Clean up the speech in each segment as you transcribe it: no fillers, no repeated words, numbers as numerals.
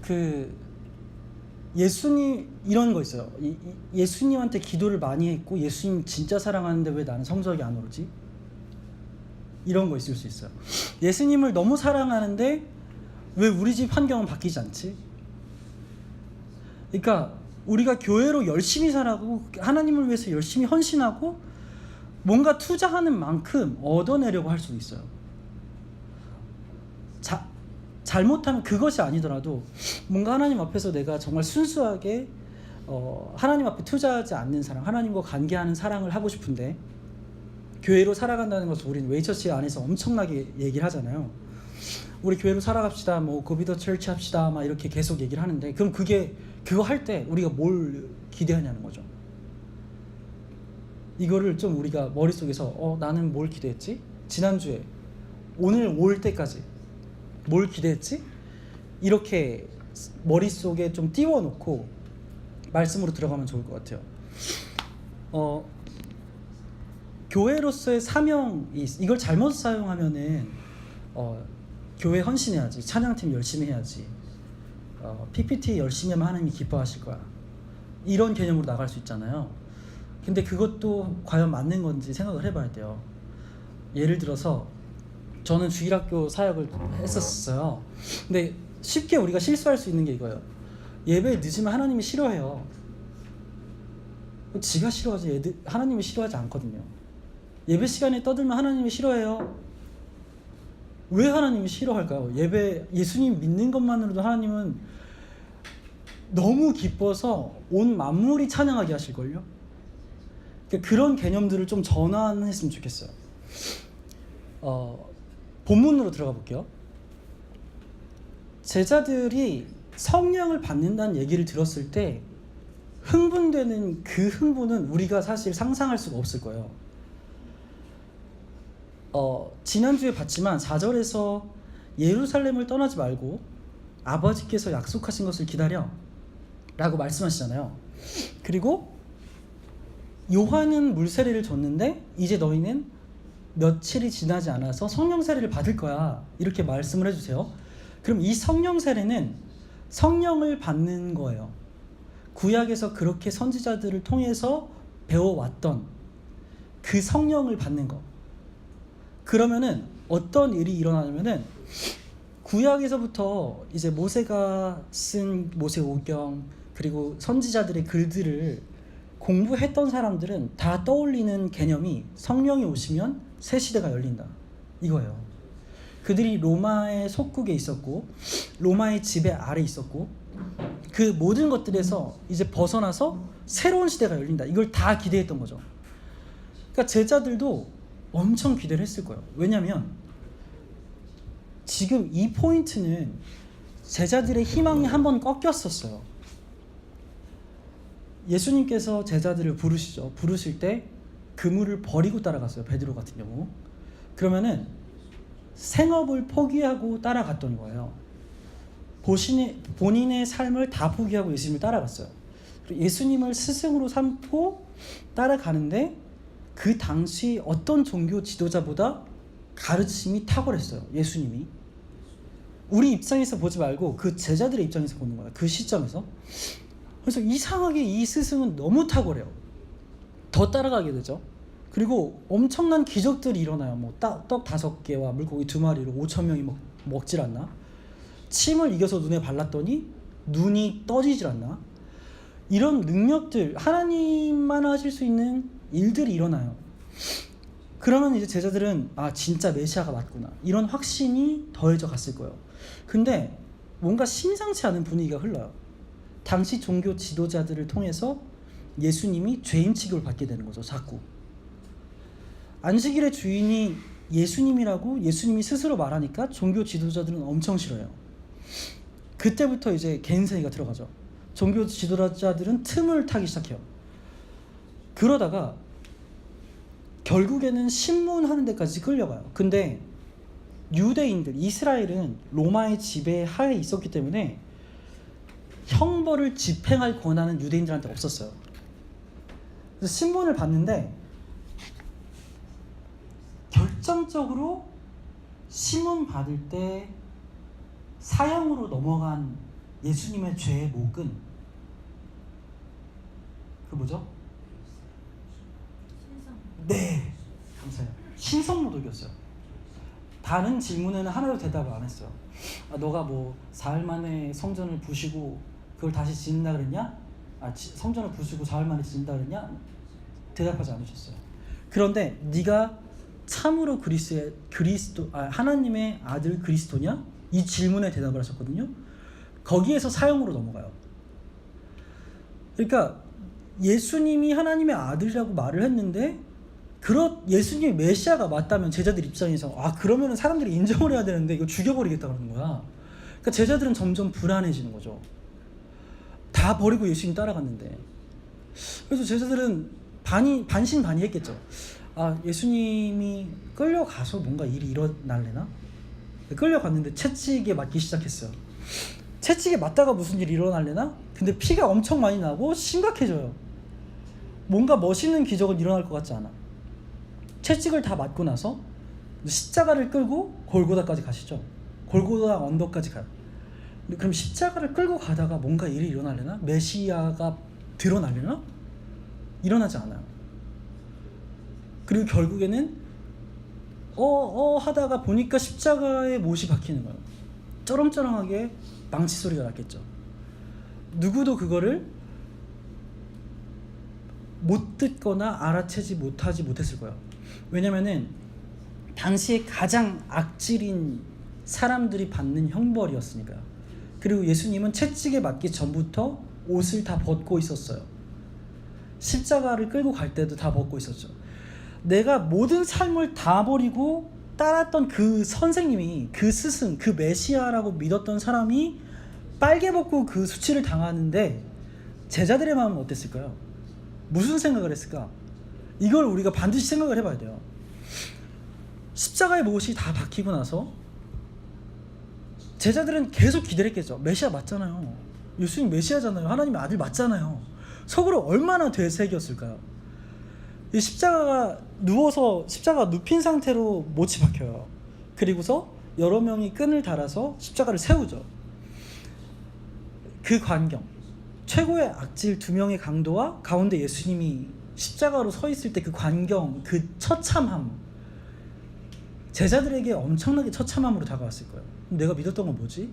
그 예수님 이런 거 있어요. 예수님한테 기도를 많이 했고 예수님 진짜 사랑하는데 왜 나는 성적이 안 오르지? 이런 거 있을 수 있어요. 예수님을 너무 사랑하는데 왜 우리 집 환경은 바뀌지 않지? 그러니까 우리가 교회로 열심히 살아가고 하나님을 위해서 열심히 헌신하고 뭔가 투자하는 만큼 얻어내려고 할 수도 있어요. 잘못하면 그것이 아니더라도 뭔가 하나님 앞에서 내가 정말 순수하게 하나님 앞에 투자하지 않는 사랑, 하나님과 관계하는 사랑을 하고 싶은데 교회로 살아간다는 것을 우리는 웨이처치 안에서 엄청나게 얘기를 하잖아요. 우리 교회로 살아갑시다, 뭐 고비더 철치 합시다, 막 이렇게 계속 얘기를 하는데 그럼 그거 할 때 우리가 뭘 기대하냐는 거죠. 이거를 좀 우리가 머릿속에서 나는 뭘 기대했지? 지난주에 오늘 올 때까지 뭘 기대했지? 이렇게 머릿속에 좀 띄워놓고 말씀으로 들어가면 좋을 것 같아요. 교회로서의 사명이 이걸 잘못 사용하면은 교회 헌신해야지, 찬양팀 열심히 해야지, PPT 열심히 하면 하나님이 기뻐하실 거야, 이런 개념으로 나갈 수 있잖아요. 근데 그것도 과연 맞는 건지 생각을 해봐야 돼요. 예를 들어서 저는 주일학교 사역을 했었어요. 근데 쉽게 우리가 실수할 수 있는 게 이거예요. 예배 늦으면 하나님이 싫어해요. 지가 싫어하지 하나님이 싫어하지 않거든요. 예배 시간에 떠들면 하나님이 싫어해요. 왜 하나님이 싫어할까요? 예수님 믿는 것만으로도 하나님은 너무 기뻐서 온 만물이 찬양하게 하실걸요. 그러니까 그런 개념들을 좀 전환했으면 좋겠어요. 본문으로 들어가 볼게요. 제자들이 성령을 받는다는 얘기를 들었을 때 흥분되는 그 흥분은 우리가 사실 상상할 수가 없을 거예요. 지난주에 봤지만 4절에서 예루살렘을 떠나지 말고 아버지께서 약속하신 것을 기다려 라고 말씀하시잖아요. 그리고 요한은 물세례를 줬는데 이제 너희는 며칠이 지나지 않아서 성령 세례를 받을 거야, 이렇게 말씀을 해주세요. 그럼 이 성령 세례는 성령을 받는 거예요. 구약에서 그렇게 선지자들을 통해서 배워왔던 그 성령을 받는 거. 그러면은 어떤 일이 일어나냐면은 구약에서부터 이제 모세가 쓴 모세오경 그리고 선지자들의 글들을 공부했던 사람들은 다 떠올리는 개념이 성령이 오시면 새 시대가 열린다, 이거예요. 그들이 로마의 속국에 있었고 로마의 지배 아래 있었고 그 모든 것들에서 이제 벗어나서 새로운 시대가 열린다, 이걸 다 기대했던 거죠. 그러니까 제자들도 엄청 기대를 했을 거예요. 왜냐하면 지금 이 포인트는 제자들의 희망이 한번 꺾였었어요. 예수님께서 제자들을 부르시죠. 부르실 때 그물을 버리고 따라갔어요. 베드로 같은 경우. 그러면은 생업을 포기하고 따라갔던 거예요. 본인의 삶을 다 포기하고 예수님을 따라갔어요. 예수님을 스승으로 삼고 따라가는데 그 당시 어떤 종교 지도자보다 가르침이 탁월했어요. 예수님이. 우리 입장에서 보지 말고 그 제자들의 입장에서 보는 거예요. 그 시점에서. 그래서 이상하게 이 스승은 너무 탁월해요. 더 따라가게 되죠. 그리고 엄청난 기적들이 일어나요. 뭐 떡 5개와 물고기 2마리로 5,000명이 먹질 않나? 침을 이겨서 눈에 발랐더니 눈이 떠지질 않나? 이런 능력들, 하나님만 하실 수 있는 일들이 일어나요. 그러면 이제 제자들은 진짜 메시아가 맞구나, 이런 확신이 더해져 갔을 거예요. 근데 뭔가 심상치 않은 분위기가 흘러요. 당시 종교 지도자들을 통해서 예수님이 죄인 취급을 받게 되는 거죠. 자꾸 안식일의 주인이 예수님이라고 예수님이 스스로 말하니까 종교 지도자들은 엄청 싫어요. 그때부터 이제 갠세이가 들어가죠. 종교 지도자들은 틈을 타기 시작해요. 그러다가 결국에는 신문하는 데까지 끌려가요. 근데 유대인들, 이스라엘은 로마의 지배 하에 있었기 때문에 형벌을 집행할 권한은 유대인들한테 없었어요. 그래서 신문을 봤는데 결정적으로 신문 받을 때 사형으로 넘어간 예수님의 죄의 목은 그 뭐죠? 네, 감사해요. 신성모독이었어요. 다른 질문에는 하나도 대답을 안 했어요. 너가 뭐 사흘 만에 성전을 부시고 그걸 다시 짓는다 그랬냐? 성전을 부수고 사흘 만에 짓는다 그랬냐? 대답하지 않으셨어요. 그런데 네가 참으로 하나님의 아들 그리스도냐? 이 질문에 대답을 하셨거든요. 거기에서 사형으로 넘어가요. 그러니까 예수님이 하나님의 아들이라고 말을 했는데 예수님이 메시아가 맞다면 제자들 입장에서 그러면은 사람들이 인정을 해야 되는데 이거 죽여버리겠다 그러는 거야. 그러니까 제자들은 점점 불안해지는 거죠. 다 버리고 예수님 따라갔는데. 그래서 제자들은 반신반의했겠죠. 예수님이 끌려가서 뭔가 일이 일어날래나? 끌려갔는데 채찍에 맞기 시작했어요. 채찍에 맞다가 무슨 일이 일어날래나? 근데 피가 엄청 많이 나고 심각해져요. 뭔가 멋있는 기적은 일어날 것 같지 않아. 채찍을 다 맞고 나서 십자가를 끌고 골고다까지 가시죠. 골고다 언덕까지 가요. 그럼 십자가를 끌고 가다가 뭔가 일이 일어나려나? 메시아가 드러나려나? 일어나지 않아요. 그리고 결국에는 하다가 보니까 십자가에 못이 박히는 거예요. 쩌렁쩌렁하게 망치 소리가 났겠죠. 누구도 그거를 못 듣거나 알아채지 못했을 거예요. 왜냐면은 당시에 가장 악질인 사람들이 받는 형벌이었으니까요. 그리고 예수님은 채찍에 맞기 전부터 옷을 다 벗고 있었어요. 십자가를 끌고 갈 때도 다 벗고 있었죠. 내가 모든 삶을 다 버리고 따랐던 그 선생님이, 그 스승, 그 메시아라고 믿었던 사람이 빨개 벗고 그 수치를 당하는데 제자들의 마음은 어땠을까요? 무슨 생각을 했을까? 이걸 우리가 반드시 생각을 해봐야 돼요. 십자가의 못이 다 박히고 나서 제자들은 계속 기다렸겠죠. 메시아 맞잖아요. 예수님 메시아잖아요. 하나님의 아들 맞잖아요. 속으로 얼마나 되새겼을까요? 이 십자가가 누워서 십자가 눕힌 상태로 못이 박혀요. 그리고서 여러 명이 끈을 달아서 십자가를 세우죠. 그 광경, 최고의 악질 두 명의 강도와 가운데 예수님이 십자가로 서 있을 때 그 광경, 그 처참함, 제자들에게 엄청나게 처참함으로 다가왔을 거예요. 내가 믿었던 건 뭐지?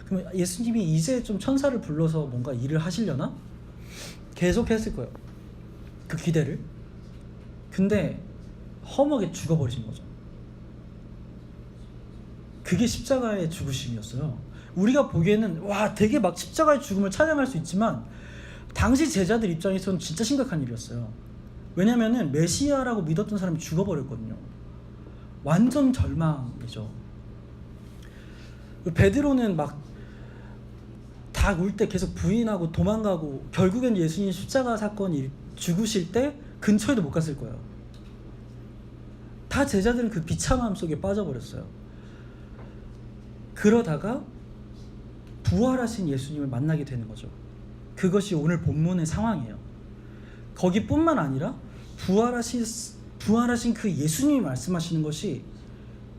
그럼 예수님이 이제 좀 천사를 불러서 뭔가 일을 하시려나? 계속 했을 거예요. 그 기대를. 근데 험하게 죽어버리신 거죠. 그게 십자가의 죽으심이었어요. 우리가 보기에는 되게 막 십자가의 죽음을 찬양할 수 있지만 당시 제자들 입장에서는 진짜 심각한 일이었어요. 왜냐면은 메시아라고 믿었던 사람이 죽어버렸거든요. 완전 절망이죠. 베드로는 막 다 울 때 계속 부인하고 도망가고 결국엔 예수님 십자가 사건이 죽으실 때 근처에도 못 갔을 거예요. 다 제자들은 그 비참함 속에 빠져버렸어요. 그러다가 부활하신 예수님을 만나게 되는 거죠. 그것이 오늘 본문의 상황이에요. 거기뿐만 아니라 부활하신 그 예수님이 말씀하시는 것이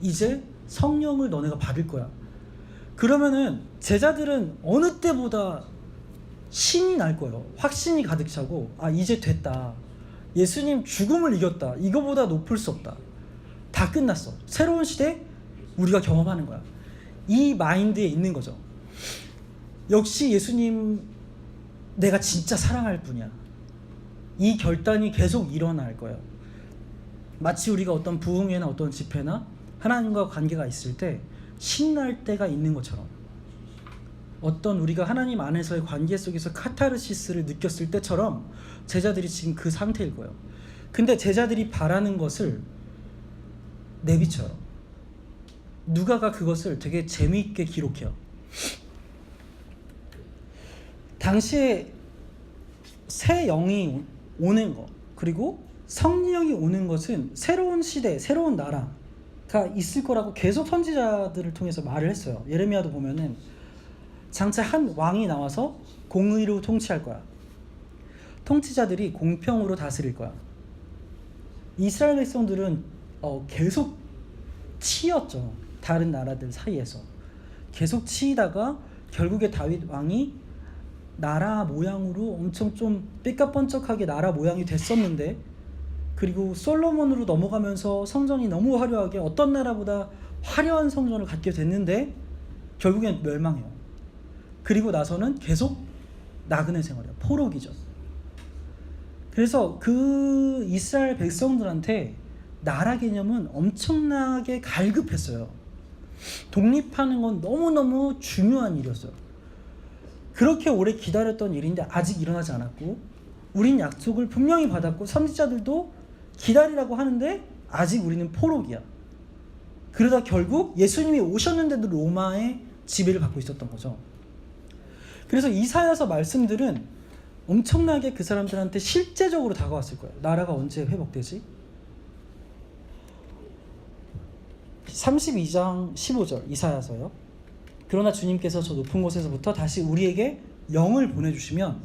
이제 성령을 너네가 받을 거야. 그러면은 제자들은 어느 때보다 신이 날 거예요. 확신이 가득 차고 이제 됐다. 예수님 죽음을 이겼다. 이거보다 높을 수 없다. 다 끝났어. 새로운 시대 우리가 경험하는 거야. 이 마인드에 있는 거죠. 역시 예수님 내가 진짜 사랑할 분이야. 이 결단이 계속 일어날 거예요. 마치 우리가 어떤 부흥회나 어떤 집회나 하나님과 관계가 있을 때 신날 때가 있는 것처럼 어떤 우리가 하나님 안에서의 관계 속에서 카타르시스를 느꼈을 때처럼 제자들이 지금 그 상태일 거예요. 근데 제자들이 바라는 것을 내비쳐요. 누가가 그것을 되게 재미있게 기록해요. 당시에 새 영이 오는 것, 그리고 성령이 오는 것은 새로운 시대, 새로운 나라가 있을 거라고 계속 선지자들을 통해서 말을 했어요. 예레미야도 보면은 장차 한 왕이 나와서 공의로 통치할 거야. 통치자들이 공평으로 다스릴 거야. 이스라엘 백성들은 계속 치였죠. 다른 나라들 사이에서 계속 치이다가 결국에 다윗 왕이 나라 모양으로 엄청 좀 삐까뻔쩍하게 나라 모양이 됐었는데, 그리고 솔로몬으로 넘어가면서 성전이 너무 화려하게 어떤 나라보다 화려한 성전을 갖게 됐는데 결국엔 멸망해요. 그리고 나서는 계속 나그네 생활이에요. 포로기죠. 그래서 그 이스라엘 백성들한테 나라 개념은 엄청나게 갈급했어요. 독립하는 건 너무너무 중요한 일이었어요. 그렇게 오래 기다렸던 일인데 아직 일어나지 않았고, 우린 약속을 분명히 받았고 선지자들도 기다리라고 하는데 아직 우리는 포로기야. 그러다 결국 예수님이 오셨는데도 로마의 지배를 받고 있었던 거죠. 그래서 이사야서 말씀들은 엄청나게 그 사람들한테 실제적으로 다가왔을 거예요. 나라가 언제 회복되지? 32장 15절 이사야서요. 그러나 주님께서 저 높은 곳에서부터 다시 우리에게 영을 보내주시면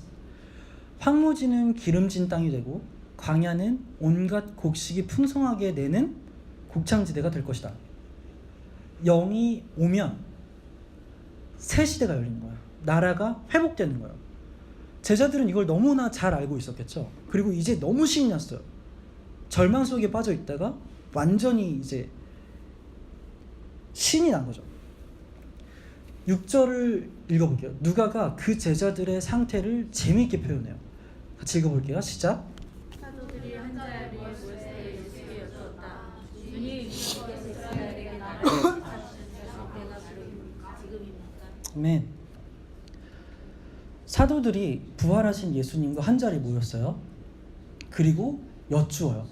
황무지는 기름진 땅이 되고 광야는 온갖 곡식이 풍성하게 내는 곡창지대가 될 것이다. 영이 오면 새 시대가 열리는 거야. 나라가 회복되는 거예요. 제자들은 이걸 너무나 잘 알고 있었겠죠. 그리고 이제 너무 신이 났어요. 절망 속에 빠져 있다가 완전히 이제 신이 난 거죠. 6절을 읽어볼게요. 누가가 그 제자들의 상태를 재미있게 표현해요. 같이 읽어볼게요. 시작. 사도들이 한 자리에 모여서 예수께 여쭈었다. 주님, 주께서 이스라엘에게 나라를 다스리실 때가 지금입니까? 아멘. 사도들이 부활하신 예수님과 한 자리에 모였어요. 그리고 여쭈어요.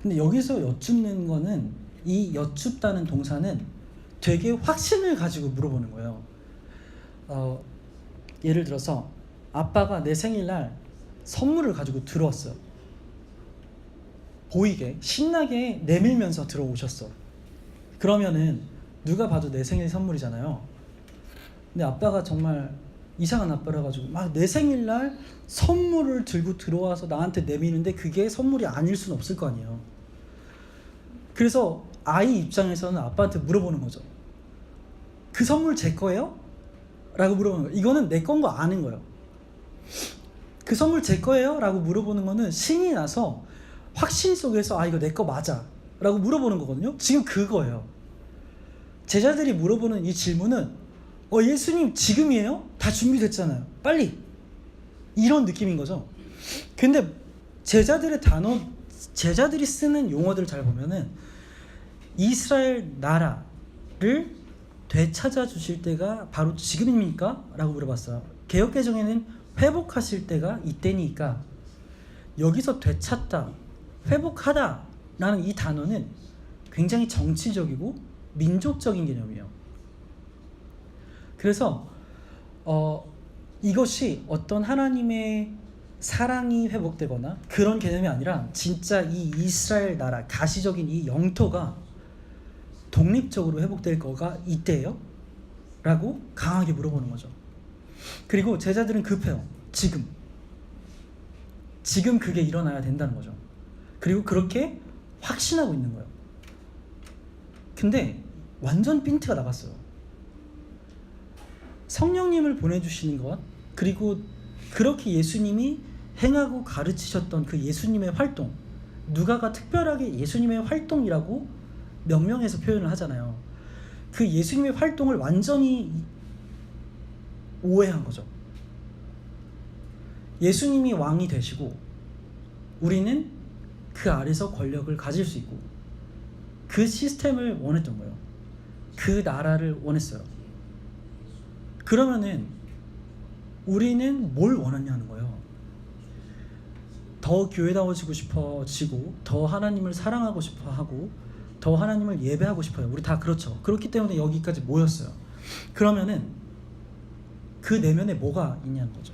근데 여기서 여쭙는 거는, 이 여쭙다는 동사는 되게 확신을 가지고 물어보는 거예요. 예를 들어서 아빠가 내 생일날 선물을 가지고 들어왔어요. 보이게 신나게 내밀면서 들어오셨어. 그러면은 누가 봐도 내 생일 선물이잖아요. 근데 아빠가 정말 이상한 아빠라 가지고 막 내 생일날 선물을 들고 들어와서 나한테 내미는데 그게 선물이 아닐 수는 없을 거 아니에요. 그래서 아이 입장에서는 아빠한테 물어보는 거죠. 그 선물 제 거예요? 라고 물어보는 거예요. 이거는 내 건 거 아는 거예요. 그 선물 제 거예요? 라고 물어보는 거는 신이 나서 확신 속에서 이거 내 거 맞아 라고 물어보는 거거든요. 지금 그거예요. 제자들이 물어보는 이 질문은 예수님 지금이에요? 다 준비됐잖아요. 빨리! 이런 느낌인 거죠. 근데 제자들이 쓰는 용어들 잘 보면은 이스라엘 나라를 되찾아 주실 때가 바로 지금입니까? 라고 물어봤어요. 개역개정에는 회복하실 때가 이때니까, 여기서 되찾다, 회복하다 라는 이 단어는 굉장히 정치적이고 민족적인 개념이에요. 그래서 이것이 어떤 하나님의 사랑이 회복되거나 그런 개념이 아니라 진짜 이 이스라엘 나라, 가시적인 이 영토가 독립적으로 회복될 거가 이때예요? 라고 강하게 물어보는 거죠. 그리고 제자들은 급해요. 지금 그게 일어나야 된다는 거죠. 그리고 그렇게 확신하고 있는 거예요. 근데 완전 핀트가 나갔어요. 성령님을 보내주시는 것, 그리고 그렇게 예수님이 행하고 가르치셨던 그 예수님의 활동, 누가가 특별하게 예수님의 활동이라고 명명해서 표현을 하잖아요. 그 예수님의 활동을 완전히 오해한 거죠. 예수님이 왕이 되시고 우리는 그 아래서 권력을 가질 수 있고, 그 시스템을 원했던 거예요. 그 나라를 원했어요. 그러면은 우리는 뭘 원하냐는 거예요. 더 교회다워지고 싶어지고, 더 하나님을 사랑하고 싶어 하고, 더 하나님을 예배하고 싶어요. 우리 다 그렇죠. 그렇기 때문에 여기까지 모였어요. 그러면은 그 내면에 뭐가 있냐는 거죠.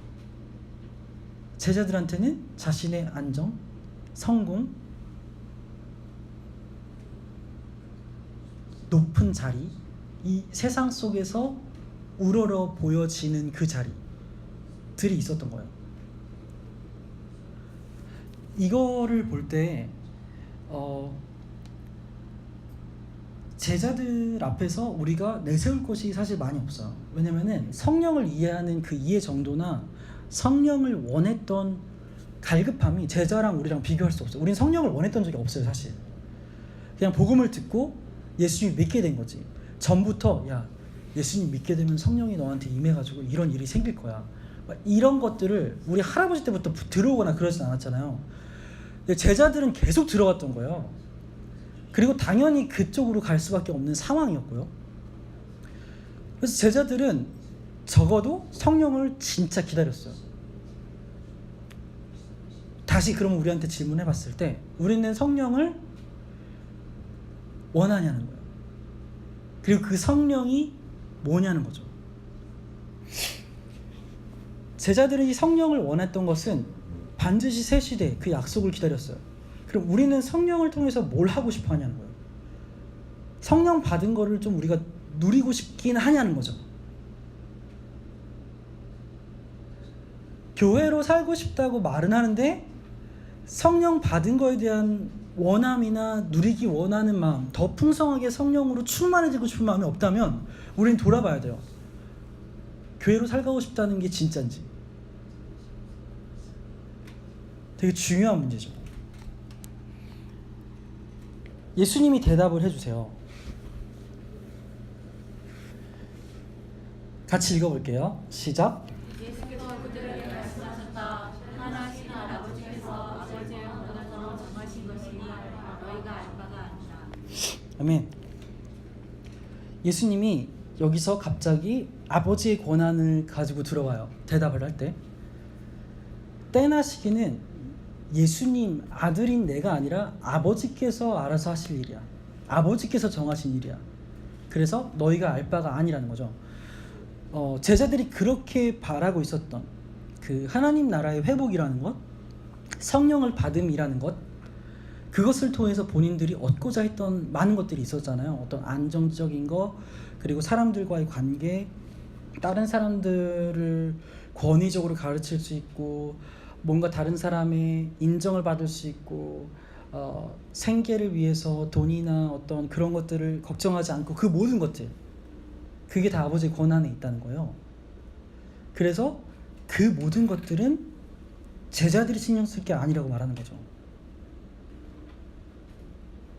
제자들한테는 자신의 안정, 성공, 높은 자리, 이 세상 속에서 우러러 보여지는 그 자리들이 있었던 거예요. 이거를 볼 때 제자들 앞에서 우리가 내세울 것이 사실 많이 없어요. 왜냐면은 성령을 이해하는 그 이해 정도나 성령을 원했던 갈급함이 제자랑 우리랑 비교할 수 없어요. 우린 성령을 원했던 적이 없어요, 사실. 그냥 복음을 듣고 예수님 믿게 된 거지. 전부터 야, 예수님 믿게 되면 성령이 너한테 임해가지고 이런 일이 생길 거야. 이런 것들을 우리 할아버지 때부터 들어오거나 그러진 않았잖아요. 근데 제자들은 계속 들어갔던 거예요. 그리고 당연히 그쪽으로 갈 수밖에 없는 상황이었고요. 그래서 제자들은 적어도 성령을 진짜 기다렸어요. 다시 그러면 우리한테 질문해 봤을 때 우리는 성령을 원하냐는 거예요. 그리고 그 성령이 뭐냐는 거죠. 제자들이 성령을 원했던 것은 반드시 새 시대 그 약속을 기다렸어요. 그럼 우리는 성령을 통해서 뭘 하고 싶어 하냐는 거예요. 성령 받은 거를 좀 우리가 누리고 싶긴 하냐는 거죠. 교회로 살고 싶다고 말은 하는데 성령 받은 거에 대한 원함이나 누리기 원하는 마음, 더 풍성하게 성령으로 충만해지고 싶은 마음이 없다면 우린 돌아봐야 돼요. 교회로 살고 싶다는 게 진짜인지. 되게 중요한 문제죠. 예수님이 대답을 해주세요. 같이 읽어볼게요. 시작. 예수께서 그들에게 말씀하셨다. 하나님 아버지께서 아버지의 영광으로 정하신 것이니 너희가 알 바가 아니다. 아멘. 예수님이 여기서 갑자기 아버지의 권한을 가지고 들어와요. 대답을 할 때. 때나 시기는 예수님 아들인 내가 아니라 아버지께서 알아서 하실 일이야. 아버지께서 정하신 일이야. 그래서 너희가 알 바가 아니라는 거죠. 제자들이 그렇게 바라고 있었던 그 하나님 나라의 회복이라는 것, 성령을 받음이라는 것, 그것을 통해서 본인들이 얻고자 했던 많은 것들이 있었잖아요. 어떤 안정적인 거, 그리고 사람들과의 관계, 다른 사람들을 권위적으로 가르칠 수 있고, 뭔가 다른 사람의 인정을 받을 수 있고, 생계를 위해서 돈이나 어떤 그런 것들을 걱정하지 않고 그 모든 것들, 그게 다 아버지의 권한에 있다는 거예요. 그래서 그 모든 것들은 제자들이 신경 쓸 게 아니라고 말하는 거죠.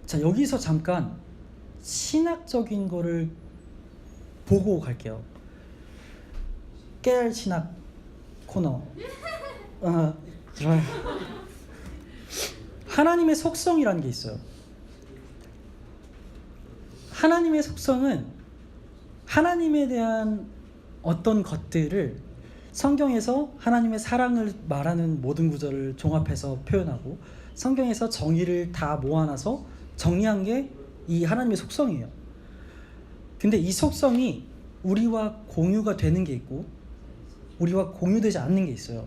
자, 여기서 잠깐 신학적인 거를 보고 갈게요. 깨알 신학 코너. 좋아요. 하나님의 속성이라는 게 있어요. 하나님의 속성은 하나님에 대한 어떤 것들을 성경에서 하나님의 사랑을 말하는 모든 구절을 종합해서 표현하고 성경에서 정의를 다 모아놔서 정리한 게 이 하나님의 속성이에요. 근데 이 속성이 우리와 공유가 되는 게 있고 우리와 공유되지 않는 게 있어요.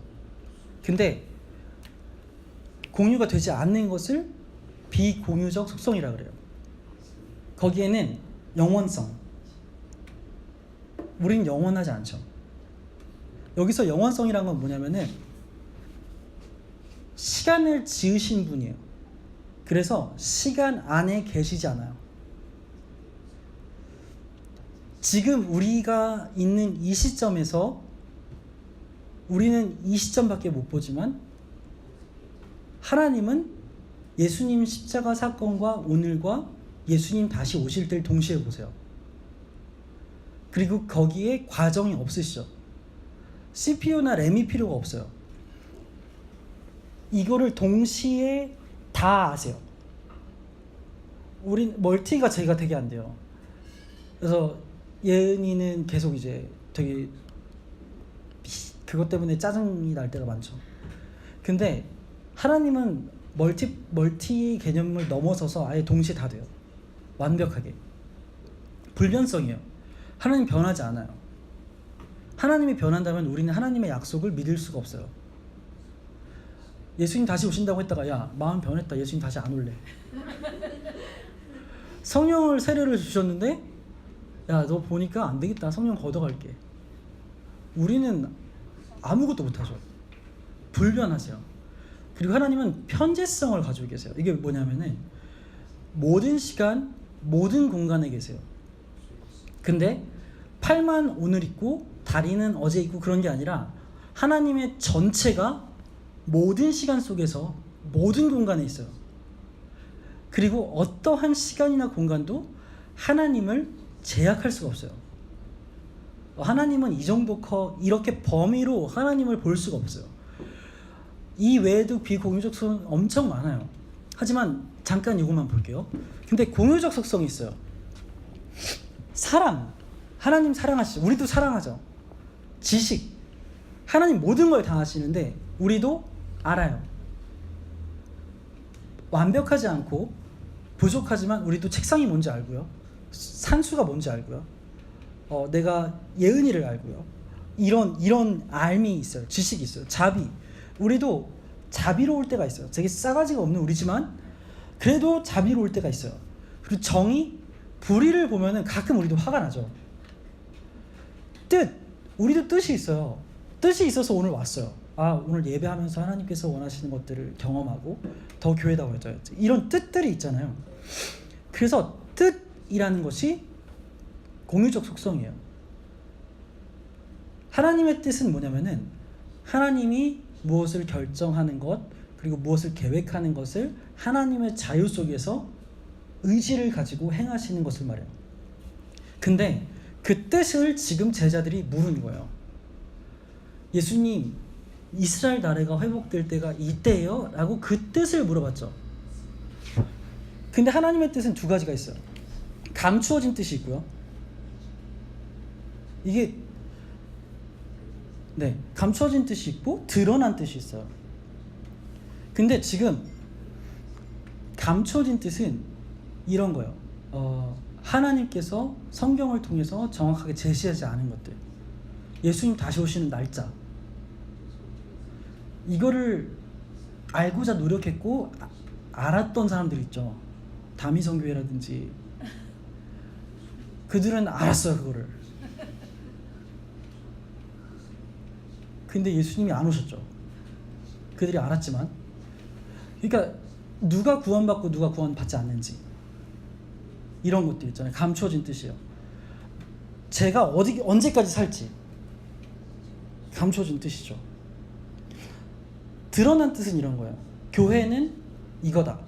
근데 공유가 되지 않는 것을 비공유적 속성이라 그래요. 거기에는 영원성, 우린 영원하지 않죠. 여기서 영원성이란 건 뭐냐면은 시간을 지으신 분이에요. 그래서 시간 안에 계시지 않아요. 지금 우리가 있는 이 시점에서 우리는 이 시점밖에 못 보지만 하나님은 예수님 십자가 사건과 오늘과 예수님 다시 오실 때를 동시에 보세요. 그리고 거기에 과정이 없으시죠. CPU나 램이 필요가 없어요. 이거를 동시에 다 아세요. 우린 멀티가 제가 되게 안 돼요. 그래서 예은이는 계속 이제 되게 그것 때문에 짜증이 날 때가 많죠. 근데 하나님은 멀티 개념을 넘어서서 아예 동시에 다 돼요. 완벽하게. 불변성이에요. 하나님 변하지 않아요. 하나님이 변한다면 우리는 하나님의 약속을 믿을 수가 없어요. 예수님 다시 오신다고 했다가 야 마음 변했다 예수님 다시 안 올래. 성령을 세례를 주셨는데 야 너 보니까 안 되겠다 성령 걷어갈게. 우리는 아무것도 못하죠. 불변하세요. 그리고 하나님은 편재성을 가지고 계세요. 이게 뭐냐면은 모든 시간 모든 공간에 계세요. 근데 팔만 오늘 있고 다리는 어제 있고 그런 게 아니라 하나님의 전체가 모든 시간 속에서 모든 공간에 있어요. 그리고 어떠한 시간이나 공간도 하나님을 제약할 수가 없어요. 하나님은 이 정도 이렇게 범위로 하나님을 볼 수가 없어요. 이 외에도 비공유적 속성은 엄청 많아요. 하지만 잠깐 이것만 볼게요. 근데 공유적 속성이 있어요. 사랑, 하나님 사랑하시죠. 우리도 사랑하죠. 지식, 하나님 모든 걸 다 아시는데 우리도 알아요. 완벽하지 않고 부족하지만 우리도 책상이 뭔지 알고요. 산수가 뭔지 알고요. 내가 예은이를 알고요. 이런 알미 있어요. 지식이 있어요. 자비. 우리도 자비로울 때가 있어요. 되게 싸가지가 없는 우리지만 그래도 자비로울 때가 있어요. 그리고 정의, 불의를 보면은 가끔 우리도 화가 나죠. 뜻, 우리도 뜻이 있어요. 뜻이 있어서 오늘 왔어요. 오늘 예배하면서 하나님께서 원하시는 것들을 경험하고 더 교회다워져야지. 이런 뜻들이 있잖아요. 그래서 뜻이라는 것이 공유적 속성이에요. 하나님의 뜻은 뭐냐면은 하나님이 무엇을 결정하는 것 그리고 무엇을 계획하는 것을 하나님의 자유 속에서 의지를 가지고 행하시는 것을 말해요. 근데 그 뜻을 지금 제자들이 물은 거예요. 예수님, 이스라엘 나라가 회복될 때가 이때예요? 라고 그 뜻을 물어봤죠. 근데 하나님의 뜻은 두 가지가 있어요. 감추어진 뜻이 있고요. 이게 감추어진 뜻이 있고 드러난 뜻이 있어요. 근데 지금 감추어진 뜻은 이런 거예요. 하나님께서 성경을 통해서 정확하게 제시하지 않은 것들, 예수님 다시 오시는 날짜, 이거를 알고자 노력했고 알았던 사람들 있죠. 다미성교회라든지 그들은 알았어요. 그거를. 근데 예수님이 안 오셨죠. 그들이 알았지만, 그러니까 누가 구원받고 누가 구원받지 않는지 이런 것들 있잖아요. 감추어진 뜻이에요. 제가 언제까지 살지 감추어진 뜻이죠. 드러난 뜻은 이런 거예요. 교회는 이거다.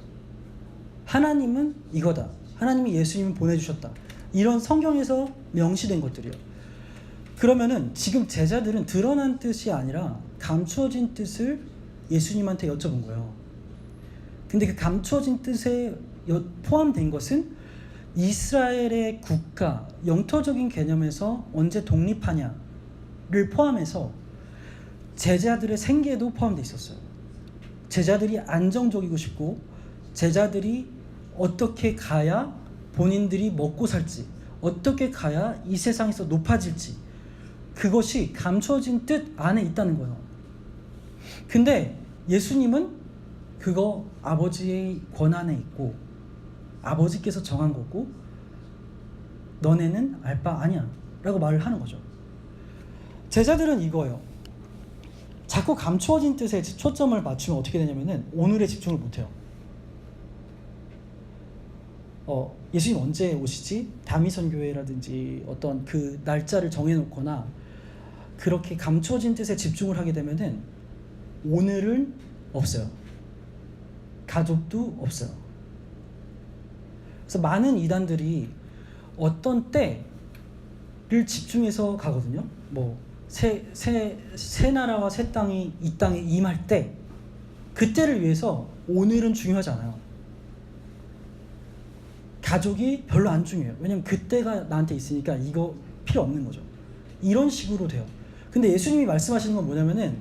하나님은 이거다. 하나님이 예수님을 보내주셨다. 이런 성경에서 명시된 것들이에요. 그러면은 지금 제자들은 드러난 뜻이 아니라 감추어진 뜻을 예수님한테 여쭤본 거예요. 근데 그 감추어진 뜻에 포함된 것은 이스라엘의 국가, 영토적인 개념에서 언제 독립하냐를 포함해서 제자들의 생계도 포함되어 있었어요. 제자들이 안정적이고 싶고 제자들이 어떻게 가야 본인들이 먹고 살지, 어떻게 가야 이 세상에서 높아질지, 그것이 감춰진 뜻 안에 있다는 거예요. 근데 예수님은 그거 아버지의 권한에 있고 아버지께서 정한 거고 너네는 알 바 아니야 라고 말을 하는 거죠. 제자들은 이거예요. 자꾸 감추어진 뜻에 초점을 맞추면 어떻게 되냐면은 오늘에 집중을 못해요. 예수님 언제 오시지? 다미선교회라든지 어떤 그 날짜를 정해놓거나 그렇게 감추어진 뜻에 집중을 하게 되면은 오늘은 없어요. 가족도 없어요. 그래서 많은 이단들이 어떤 때를 집중해서 가거든요. 새 나라와 새 땅이 이 땅에 임할 때, 그때를 위해서 오늘은 중요하지 않아요. 가족이 별로 안 중요해요. 왜냐면 그때가 나한테 있으니까 이거 필요 없는 거죠. 이런 식으로 돼요. 근데 예수님이 말씀하시는 건 뭐냐면은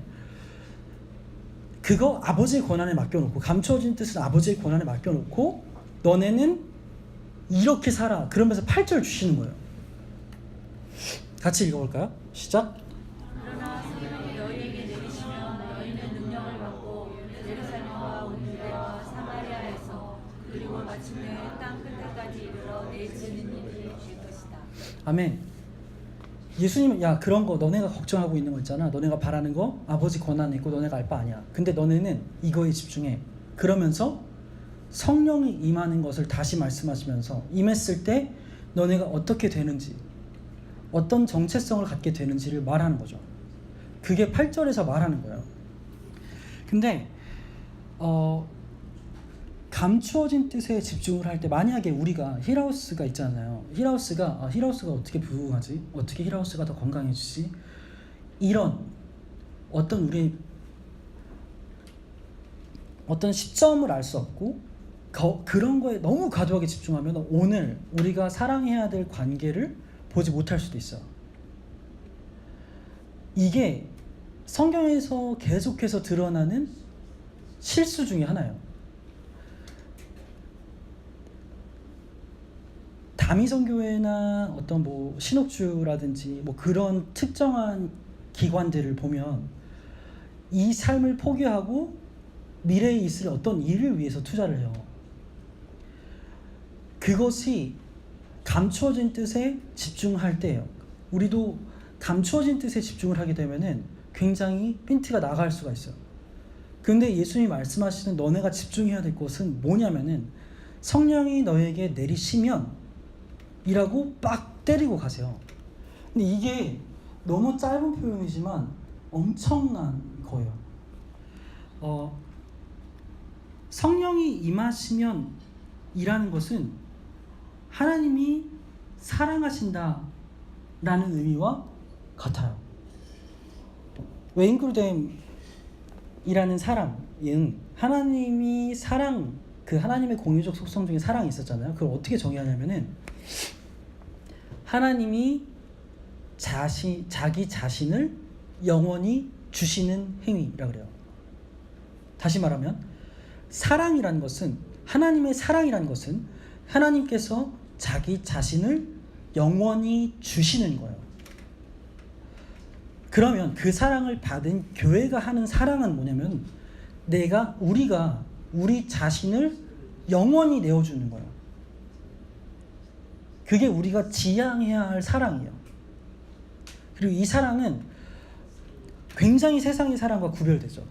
그거 아버지의 권한에 맡겨놓고, 감춰진 뜻은 아버지의 권한에 맡겨놓고 너네는 이렇게 살아. 그러면서 8절 주시는 거예요. 같이 읽어볼까요? 시작. 그러나 성령이 너희에게 내리시면 너희는 능력을 받고 예루살렘과 온 유대와 사마리아에서 그리고 마침내 땅 끝에까지 이르러 내 증인이 될 것이다. 아멘. 예수님은 야 그런 거 너네가 걱정하고 있는 거 있잖아. 너네가 바라는 거 아버지 권한에 있고 너네가 알 바 아니야. 근데 너네는 이거에 집중해. 그러면서 성령이 임하는 것을 다시 말씀하시면서 임했을 때 너네가 어떻게 되는지, 어떤 정체성을 갖게 되는지를 말하는 거죠. 그게 8절에서 말하는 거예요. 근데 감추어진 뜻에 집중을 할 때, 만약에 우리가 힐하우스가 있잖아요. 힐하우스가 어떻게 부흥하지? 어떻게 힐하우스가 더 건강해지지? 이런 어떤 우리 어떤 시점을 알 수 없고 그런 거에 너무 과도하게 집중하면 오늘 우리가 사랑해야 될 관계를 보지 못할 수도 있어요. 이게 성경에서 계속해서 드러나는 실수 중에 하나예요. 다미성교회나 어떤 뭐 신옥주라든지 뭐 그런 특정한 기관들을 보면 이 삶을 포기하고 미래에 있을 어떤 일을 위해서 투자를 해요. 그것이 감추어진 뜻에 집중할 때예요. 우리도 감추어진 뜻에 집중을 하게 되면은 굉장히 핀트가 나갈 수가 있어요. 근데 예수님이 말씀하시는 너네가 집중해야 될 것은 뭐냐면은 성령이 너에게 내리시면 이라고 빡 때리고 가세요. 근데 이게 너무 짧은 표현이지만 엄청난 거예요. 성령이 임하시면 이라는 것은 하나님이 사랑하신다 라는 의미와 같아요. 웨인 그루뎀이라는 사람은 하나님이 사랑, 그 하나님의 공유적 속성 중에 사랑이 있었잖아요. 그걸 어떻게 정의하냐면은 하나님이 자기 자신을 영원히 주시는 행위라 그래요. 다시 말하면 사랑이라는 것은, 하나님의 사랑이라는 것은 하나님께서 자기 자신을 영원히 주시는 거예요. 그러면 그 사랑을 받은 교회가 하는 사랑은 뭐냐면 우리가 우리 자신을 영원히 내어주는 거예요. 그게 우리가 지향해야 할 사랑이에요. 그리고 이 사랑은 굉장히 세상의 사랑과 구별되죠.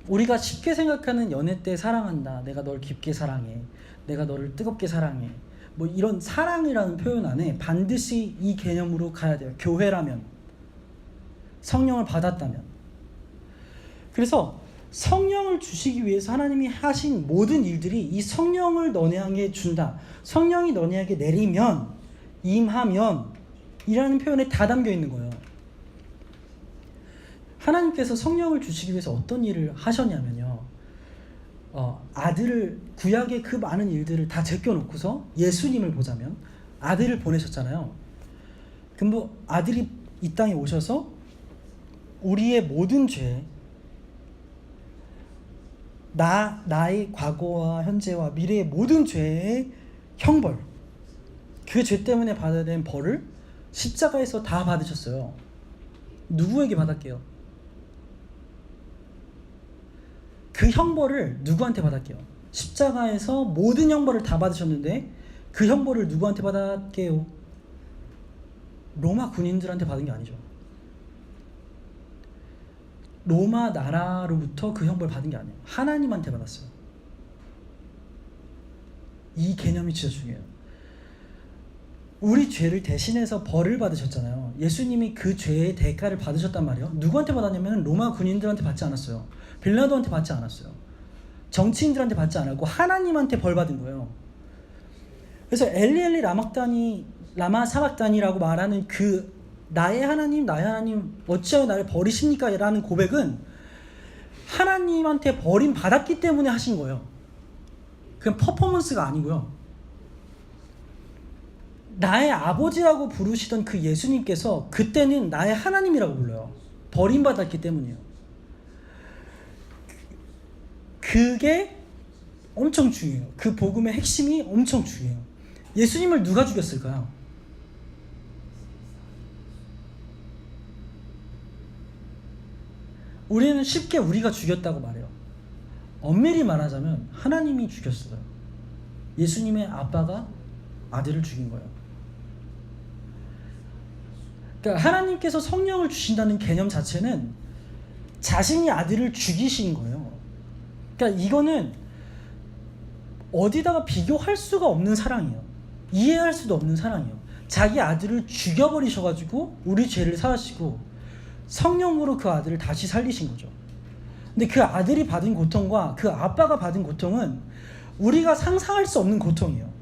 우리가 쉽게 생각하는 연애 때 사랑한다, 내가 널 깊게 사랑해, 내가 너를 뜨겁게 사랑해, 뭐 이런 사랑이라는 표현 안에 반드시 이 개념으로 가야 돼요. 교회라면, 성령을 받았다면. 그래서 성령을 주시기 위해서 하나님이 하신 모든 일들이 이 성령을 너네에게 준다, 성령이 너네에게 내리면, 임하면 이라는 표현에 다 담겨 있는 거예요. 하나님께서 성령을 주시기 위해서 어떤 일을 하셨냐면요, 아들을, 구약의 그 많은 일들을 다 제껴놓고서 예수님을 보자면 아들을 보내셨잖아요. 그럼 뭐 아들이 이 땅에 오셔서 우리의 모든 죄, 나의 과거와 현재와 미래의 모든 죄의 형벌, 그 죄 때문에 받아야 되는 벌을 십자가에서 다 받으셨어요. 누구에게 받았게요? 그 형벌을 누구한테 받았게요? 십자가에서 모든 형벌을 다 받으셨는데 그 형벌을 누구한테 받았게요? 로마 군인들한테 받은 게 아니죠. 로마 나라로부터 그 형벌을 받은 게 아니에요. 하나님한테 받았어요. 이 개념이 진짜 중요해요. 우리 죄를 대신해서 벌을 받으셨잖아요. 예수님이 그 죄의 대가를 받으셨단 말이에요. 누구한테 받았냐면 로마 군인들한테 받지 않았어요. 빌라도한테 받지 않았어요. 정치인들한테 받지 않았고 하나님한테 벌 받은 거예요. 그래서 엘리 라마 사박단이라고 말하는 그 나의 하나님 어찌하여 나를 버리십니까? 라는 고백은 하나님한테 버림 받았기 때문에 하신 거예요. 그냥 퍼포먼스가 아니고요. 나의 아버지라고 부르시던 그 예수님께서 그때는 나의 하나님이라고 불러요. 버림받았기 때문이에요. 그게 엄청 중요해요. 그 복음의 핵심이 엄청 중요해요. 예수님을 누가 죽였을까요? 우리는 쉽게 우리가 죽였다고 말해요. 엄밀히 말하자면 하나님이 죽였어요. 예수님의 아빠가 아들을 죽인 거예요. 그러니까 하나님께서 성령을 주신다는 개념 자체는 자신이 아들을 죽이신 거예요. 그러니까 이거는 어디다가 비교할 수가 없는 사랑이에요. 이해할 수도 없는 사랑이에요. 자기 아들을 죽여버리셔가지고 우리 죄를 사하시고 성령으로 그 아들을 다시 살리신 거죠. 근데 그 아들이 받은 고통과 그 아빠가 받은 고통은 우리가 상상할 수 없는 고통이에요.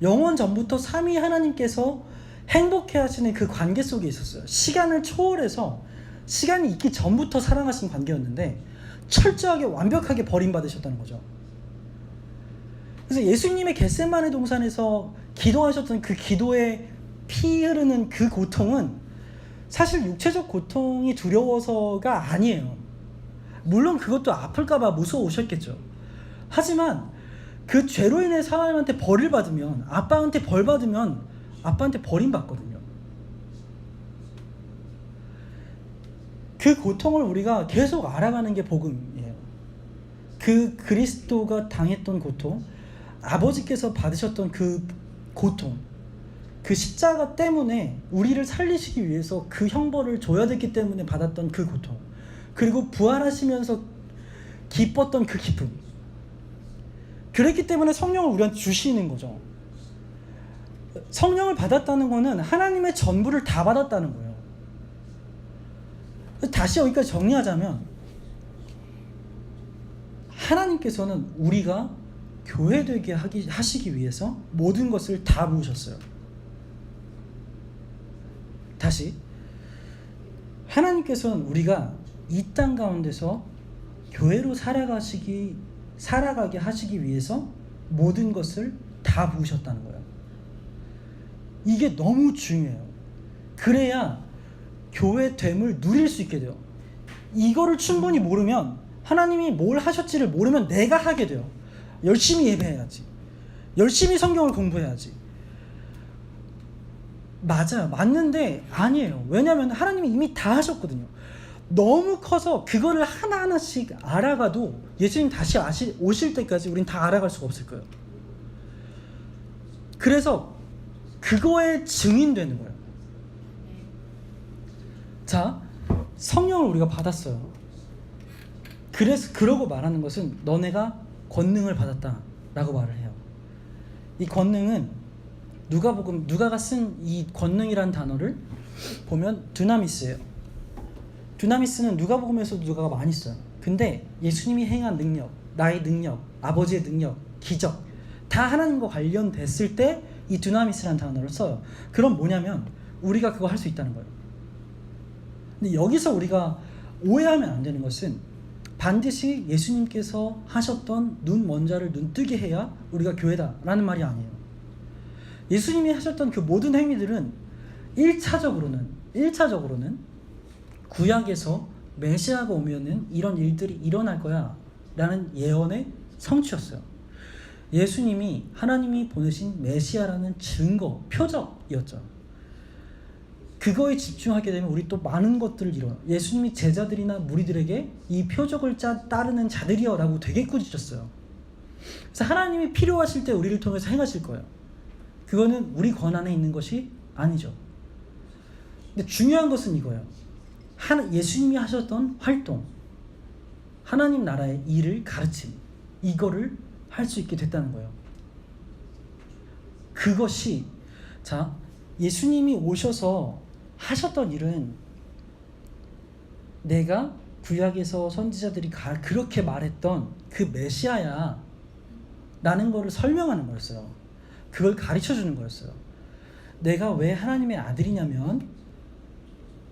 영원 전부터 삼위 하나님께서 행복해 하시는 그 관계 속에 있었어요. 시간을 초월해서 시간이 있기 전부터 사랑하신 관계였는데 철저하게 완벽하게 버림받으셨다는 거죠. 그래서 예수님의 겟세마네 동산에서 기도하셨던 그 기도에 피 흐르는 그 고통은 사실 육체적 고통이 두려워서가 아니에요. 물론 그것도 아플까봐 무서우셨겠죠. 하지만 그 죄로 인해 사람한테 벌을 받으면, 아빠한테 벌 받으면 아빠한테 버림받거든요. 그 고통을 우리가 계속 알아가는 게 복음이에요. 그 그리스도가 당했던 고통, 아버지께서 받으셨던 그 고통, 그 십자가 때문에 우리를 살리시기 위해서 그 형벌을 줘야 됐기 때문에 받았던 그 고통, 그리고 부활하시면서 기뻤던 그 기쁨, 그랬기 때문에 성령을 우리한테 주시는 거죠. 성령을 받았다는 거는 하나님의 전부를 다 받았다는 거예요. 다시 여기까지 정리하자면 하나님께서는 우리가 교회되게 하시기 위해서 모든 것을 다 부으셨어요. 다시, 하나님께서는 우리가 이 땅 가운데서 교회로 살아가게 하시기 위해서 모든 것을 다 부으셨다는 거예요. 이게 너무 중요해요. 그래야 교회됨을 누릴 수 있게 돼요. 이거를 충분히 모르면, 하나님이 뭘 하셨지를 모르면 내가 하게 돼요. 열심히 예배해야지, 열심히 성경을 공부해야지. 맞아요. 맞는데 아니에요. 왜냐하면 하나님이 이미 다 하셨거든요. 너무 커서 그거를 하나하나씩 알아가도 예수님 다시 오실 때까지 우린 다 알아갈 수가 없을 거예요. 그래서 그거에 증인되는 거예요. 자, 성령을 우리가 받았어요. 그래서 그러고 말하는 것은 너네가 권능을 받았다라고 말을 해요. 이 권능은 누가가 쓴 이 권능이라는 단어를 보면 두나미스예요. 두나미스는 누가복음에서도 누가가 많이 써요. 근데 예수님이 행한 능력, 나의 능력, 아버지의 능력, 기적 다 하나님과 관련됐을 때 이 두나미스라는 단어를 써요. 그럼 뭐냐면 우리가 그거 할 수 있다는 거예요. 근데 여기서 우리가 오해하면 안 되는 것은 반드시 예수님께서 하셨던 눈 먼 자를 눈 뜨게 해야 우리가 교회다라는 말이 아니에요. 예수님이 하셨던 그 모든 행위들은 1차적으로는 구약에서 메시아가 오면은 이런 일들이 일어날 거야 라는 예언의 성취였어요. 예수님이 하나님이 보내신 메시아라는 증거, 표적이었죠. 그거에 집중하게 되면 우리 또 많은 것들을 이뤄요. 예수님이 제자들이나 무리들에게 이 표적을 따르는 자들이여 라고 되게 꾸짖었어요. 그래서 하나님이 필요하실 때 우리를 통해서 행하실 거예요. 그거는 우리 권한에 있는 것이 아니죠. 근데 중요한 것은 이거예요. 예수님이 하셨던 활동, 하나님 나라의 일을 가르침, 이거를 할 수 있게 됐다는 거예요. 그것이, 자, 예수님이 오셔서 하셨던 일은 내가 구약에서 선지자들이 그렇게 말했던 그 메시아야 라는 거를 설명하는 거였어요. 그걸 가르쳐주는 거였어요. 내가 왜 하나님의 아들이냐면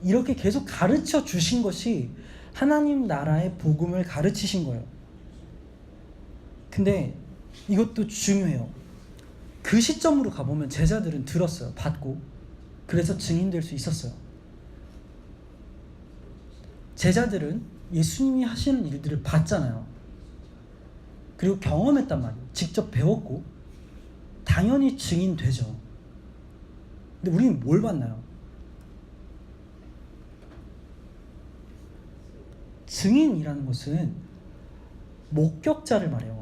이렇게 계속 가르쳐 주신 것이 하나님 나라의 복음을 가르치신 거예요. 근데 이것도 중요해요. 그 시점으로 가보면 제자들은 들었어요. 받고. 그래서 증인될 수 있었어요. 제자들은 예수님이 하시는 일들을 봤잖아요. 그리고 경험했단 말이에요. 직접 배웠고 당연히 증인되죠. 근데 우리는 뭘 봤나요? 증인이라는 것은 목격자를 말해요.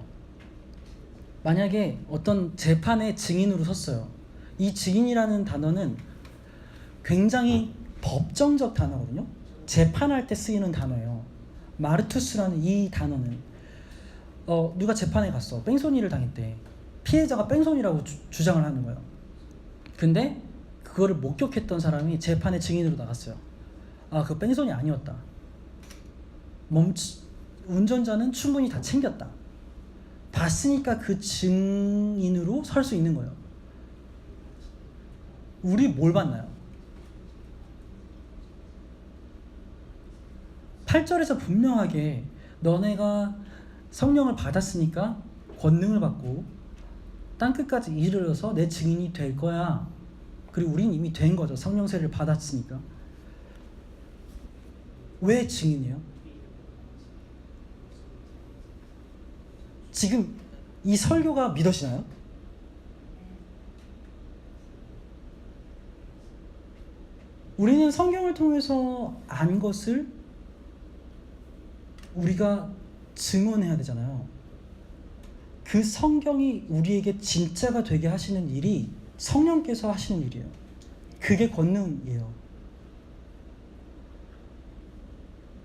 만약에 어떤 재판의 증인으로 섰어요. 이 증인이라는 단어는 굉장히 법정적 단어거든요. 재판할 때 쓰이는 단어예요. 마르투스라는 이 단어는 누가 재판에 갔어. 뺑소니를 당했대. 피해자가 뺑소니라고 주장을 하는 거예요. 근데 그거를 목격했던 사람이 재판의 증인으로 나갔어요. 그거 뺑소니 아니었다. 운전자는 충분히 다 챙겼다. 봤으니까 그 증인으로 설 수 있는 거예요. 우리 뭘 봤나요? 8절에서 분명하게 너네가 성령을 받았으니까 권능을 받고 땅끝까지 이르러서 내 증인이 될 거야. 그리고 우린 이미 된 거죠. 성령세를 받았으니까. 왜 증인이에요? 지금 이 설교가 믿어지나요? 우리는 성경을 통해서 안 것을 우리가 증언해야 되잖아요. 그 성경이 우리에게 진짜가 되게 하시는 일이 성령께서 하시는 일이에요. 그게 권능이에요.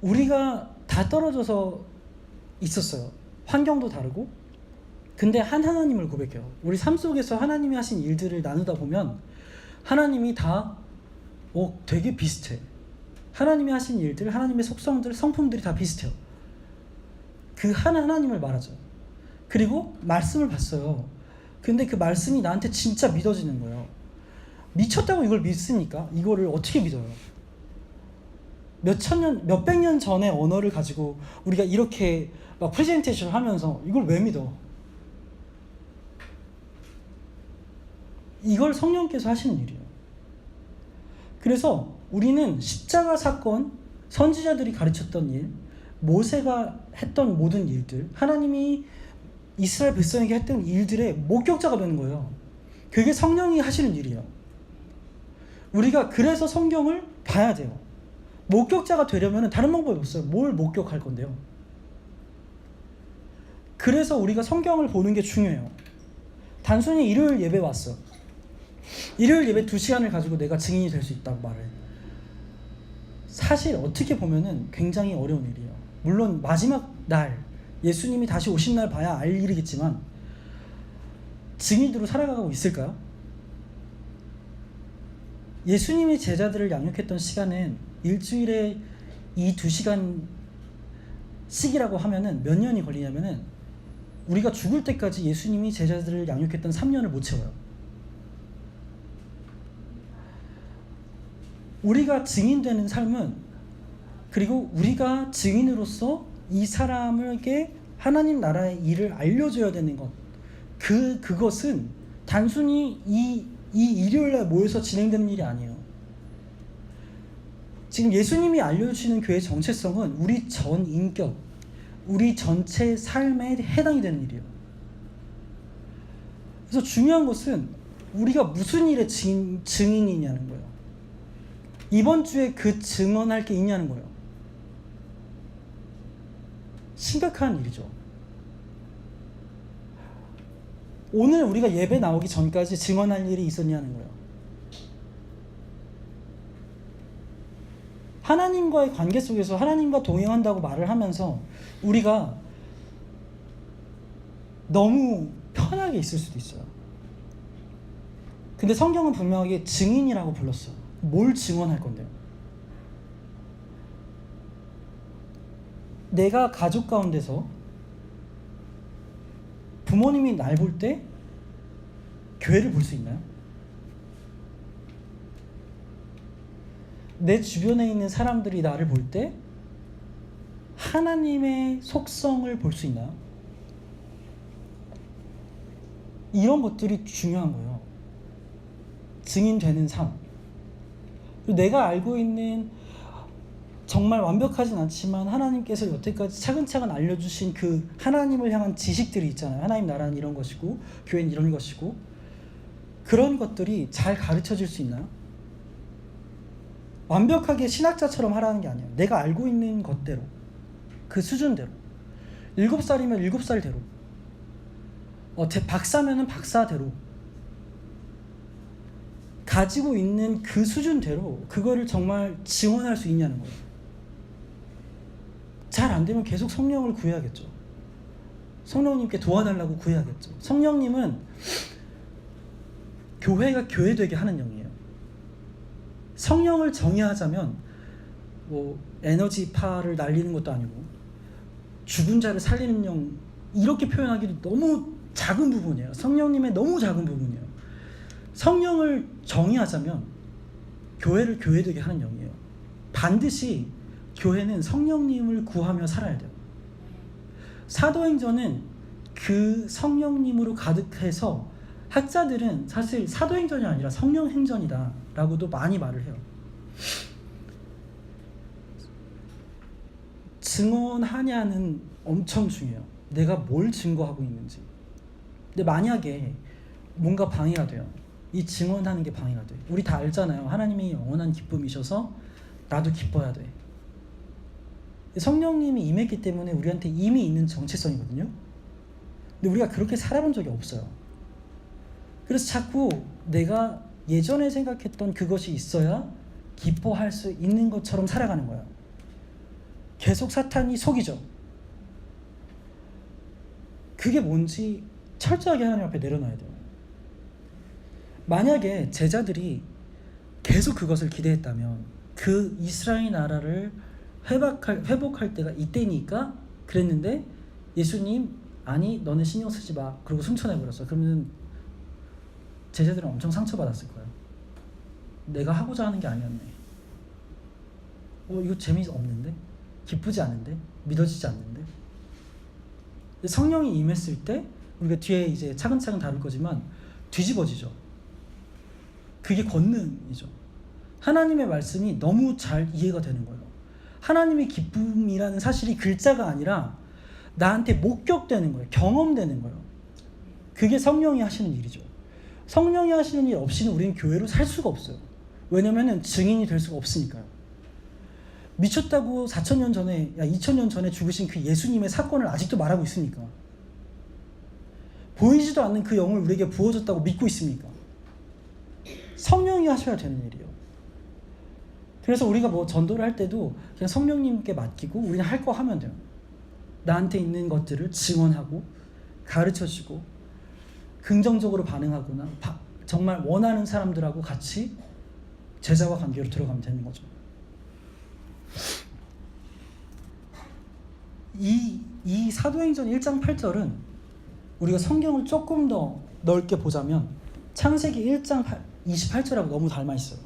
우리가 다 떨어져서 있었어요. 환경도 다르고. 근데 한 하나님을 고백해요. 우리 삶 속에서 하나님이 하신 일들을 나누다 보면 하나님이 다 되게 비슷해. 하나님이 하신 일들, 하나님의 속성들, 성품들이 다 비슷해요. 그 하나님을 말하죠. 그리고 말씀을 봤어요. 근데 그 말씀이 나한테 진짜 믿어지는 거예요. 미쳤다고 이걸 믿으니까 이거를 어떻게 믿어요? 몇백 년 전의 언어를 가지고 우리가 이렇게 막 프레젠테이션을 하면서 이걸 왜 믿어? 이걸 성령께서 하시는 일이에요. 그래서 우리는 십자가 사건, 선지자들이 가르쳤던 일, 모세가 했던 모든 일들, 하나님이 이스라엘 백성에게 했던 일들의 목격자가 되는 거예요. 그게 성령이 하시는 일이에요. 우리가 그래서 성경을 봐야 돼요. 목격자가 되려면 다른 방법이 없어요. 뭘 목격할 건데요? 그래서 우리가 성경을 보는 게 중요해요. 단순히 일요일 예배 왔어. 일요일 예배 2시간을 가지고 내가 증인이 될 수 있다고 말해. 사실 어떻게 보면은 굉장히 어려운 일이에요. 물론 마지막 날 예수님이 다시 오신 날 봐야 알 일이겠지만 증인으로 살아가고 있을까요? 예수님이 제자들을 양육했던 시간은 일주일에 이 2시간씩이라고 하면은 몇 년이 걸리냐면은 우리가 죽을 때까지 예수님이 제자들을 양육했던 3년을 못 채워요. 우리가 증인되는 삶은, 그리고 우리가 증인으로서 이 사람에게 하나님 나라의 일을 알려줘야 되는 것, 그것은 단순히 이 일요일날 모여서 진행되는 일이 아니에요. 지금 예수님이 알려주시는 교회의 정체성은 우리 전 인격, 우리 전체 삶에 해당이 되는 일이에요. 그래서 중요한 것은 우리가 무슨 일의 증인이냐는 거예요. 이번 주에 그 증언할 게 있냐는 거예요. 심각한 일이죠. 오늘 우리가 예배 나오기 전까지 증언할 일이 있었냐는 거예요. 하나님과의 관계 속에서 하나님과 동행한다고 말을 하면서 우리가 너무 편하게 있을 수도 있어요. 근데 성경은 분명하게 증인이라고 불렀어요. 뭘 증언할 건데요? 내가 가족 가운데서 부모님이 날 볼 때 교회를 볼 수 있나요? 내 주변에 있는 사람들이 나를 볼 때 하나님의 속성을 볼 수 있나요? 이런 것들이 중요한 거예요. 증인되는 삶. 내가 알고 있는 정말 완벽하진 않지만 하나님께서 여태까지 차근차근 알려주신 그 하나님을 향한 지식들이 있잖아요. 하나님 나라는 이런 것이고 교회는 이런 것이고, 그런 것들이 잘 가르쳐질 수 있나요? 완벽하게 신학자처럼 하라는 게 아니에요. 내가 알고 있는 것대로, 그 수준대로. 7살이면 7살대로, 박사면은 박사대로 가지고 있는 그 수준대로 그거를 정말 증언할 수 있냐는 거예요. 잘 안 되면 계속 성령을 구해야겠죠. 성령님께 도와달라고 구해야겠죠. 성령님은 교회가 교회되게 하는 영이에요. 성령을 정의하자면 뭐 에너지파를 날리는 것도 아니고 죽은 자를 살리는 영, 이렇게 표현하기도 너무 작은 부분이에요. 성령님의 너무 작은 부분이에요. 성령을 정의하자면 교회를 교회되게 하는 영이에요. 반드시 교회는 성령님을 구하며 살아야 돼요. 사도행전은 그 성령님으로 가득해서 학자들은 사실 사도행전이 아니라 성령행전이다 라고도 많이 말을 해요. 증언하냐는 엄청 중요해요. 내가 뭘 증거하고 있는지. 근데 만약에 뭔가 방해가 돼요. 이 증언하는 게 방해가 돼. 우리 다 알잖아요. 하나님이 영원한 기쁨이셔서 나도 기뻐야 돼. 성령님이 임했기 때문에 우리한테 이미 있는 정체성이거든요. 근데 우리가 그렇게 살아본 적이 없어요. 그래서 자꾸 내가 예전에 생각했던 그것이 있어야 기뻐할 수 있는 것처럼 살아가는 거예요. 계속 사탄이 속이죠. 그게 뭔지 철저하게 하나님 앞에 내려놔야 돼요. 만약에 제자들이 계속 그것을 기대했다면 그 이스라엘 나라를 회복할 때가 이때니까 그랬는데 예수님 아니 너는 신경 쓰지 마 그러고 승천해버렸어. 그러면 제자들은 엄청 상처받았을 거예요. 내가 하고자 하는 게 아니었네. 이거 재미없는데? 기쁘지 않은데? 믿어지지 않는데? 성령이 임했을 때 우리가 뒤에 이제 차근차근 다룰 거지만 뒤집어지죠. 그게 권능이죠. 하나님의 말씀이 너무 잘 이해가 되는 거예요. 하나님의 기쁨이라는 사실이 글자가 아니라 나한테 목격되는 거예요. 경험되는 거예요. 그게 성령이 하시는 일이죠. 성령이 하시는 일 없이는 우리는 교회로 살 수가 없어요. 왜냐면은 증인이 될 수가 없으니까요. 미쳤다고 4,000년 전에, 2,000년 전에 죽으신 그 예수님의 사건을 아직도 말하고 있습니까? 보이지도 않는 그 영을 우리에게 부어줬다고 믿고 있습니까? 성령이 하셔야 되는 일이에요. 그래서 우리가 뭐 전도를 할 때도 그냥 성령님께 맡기고 우리는 할 거 하면 돼요. 나한테 있는 것들을 증언하고 가르쳐주고 긍정적으로 반응하거나 정말 원하는 사람들하고 같이 제자와 관계로 들어가면 되는 거죠. 이 사도행전 1장 8절은 우리가 성경을 조금 더 넓게 보자면 창세기 1장 28절하고 너무 닮아 있어요.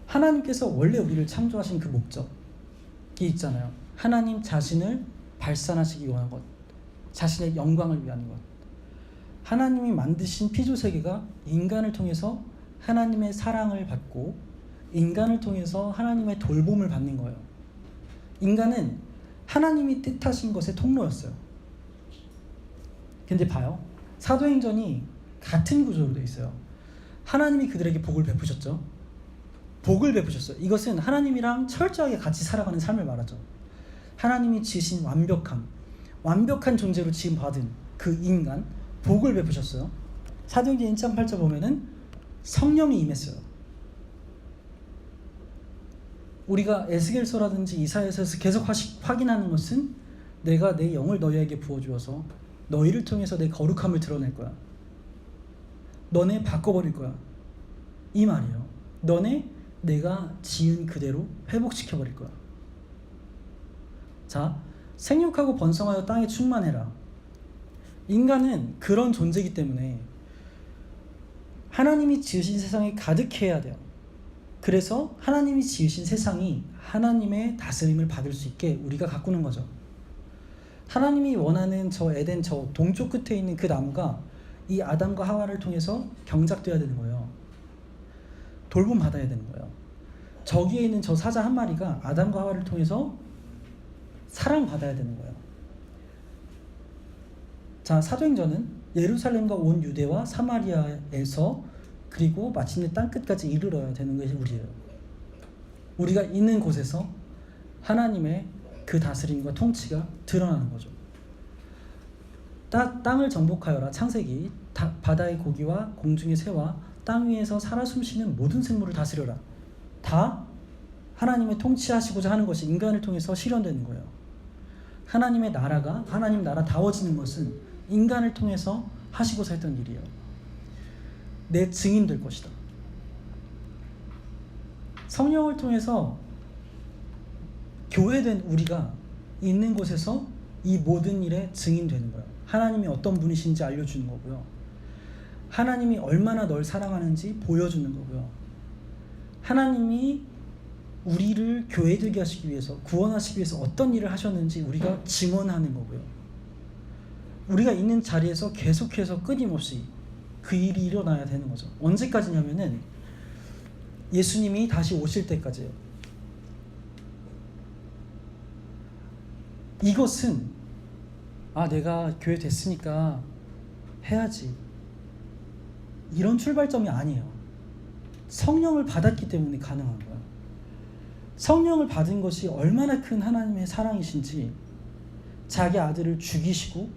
하나님께서 원래 우리를 창조하신 그 목적이 있잖아요. 하나님 자신을 발산하시기 위한 것, 자신의 영광을 위한 것. 하나님이 만드신 피조세계가 인간을 통해서 하나님의 사랑을 받고 인간을 통해서 하나님의 돌봄을 받는 거예요. 인간은 하나님이 뜻하신 것의 통로였어요. 근데 봐요. 사도행전이 같은 구조로 되어 있어요. 하나님이 그들에게 복을 베푸셨죠. 복을 베푸셨어요. 이것은 하나님이랑 철저하게 같이 살아가는 삶을 말하죠. 하나님이 지으신 완벽한 존재로 지음받은 그 인간, 복을 베푸셨어요. 사도행전 1장 8절 보면은 성령이 임했어요. 우리가 에스겔서라든지 이사야서에서 계속 확인하는 것은 내가 내 영을 너희에게 부어주어서 너희를 통해서 내 거룩함을 드러낼 거야. 너네 바꿔버릴 거야. 이 말이에요. 너네 내가 지은 그대로 회복시켜버릴 거야. 자, 생육하고 번성하여 땅에 충만해라. 인간은 그런 존재이기 때문에 하나님이 지으신 세상에 가득해야 돼요. 그래서 하나님이 지으신 세상이 하나님의 다스림을 받을 수 있게 우리가 가꾸는 거죠. 하나님이 원하는 저 에덴 저 동쪽 끝에 있는 그 나무가 이 아담과 하와를 통해서 경작돼야 되는 거예요. 돌봄 받아야 되는 거예요. 저기에 있는 저 사자 한 마리가 아담과 하와를 통해서 사랑받아야 되는 거예요. 자, 사도행전은 예루살렘과 온 유대와 사마리아에서 그리고 마침내 땅끝까지 이르러야 되는 것이 우리예요. 우리가 있는 곳에서 하나님의 그 다스림과 통치가 드러나는 거죠. 땅을 정복하여라. 창세기. 바다의 고기와 공중의 새와 땅 위에서 살아 숨쉬는 모든 생물을 다스려라. 다 하나님의 통치하시고자 하는 것이 인간을 통해서 실현되는 거예요. 하나님의 나라가 하나님 나라다워지는 것은 인간을 통해서 하시고자 했던 일이에요. 내 증인 될 것이다. 성령을 통해서 교회된 우리가 있는 곳에서 이 모든 일에 증인 되는 거예요. 하나님이 어떤 분이신지 알려주는 거고요. 하나님이 얼마나 널 사랑하는지 보여주는 거고요. 하나님이 우리를 교회되게 하시기 위해서, 구원하시기 위해서 어떤 일을 하셨는지 우리가 증언하는 거고요. 우리가 있는 자리에서 계속해서 끊임없이 그 일이 일어나야 되는 거죠. 언제까지냐면은 예수님이 다시 오실 때까지예요. 이것은 내가 교회 됐으니까 해야지, 이런 출발점이 아니에요. 성령을 받았기 때문에 가능한 거야. 성령을 받은 것이 얼마나 큰 하나님의 사랑이신지, 자기 아들을 죽이시고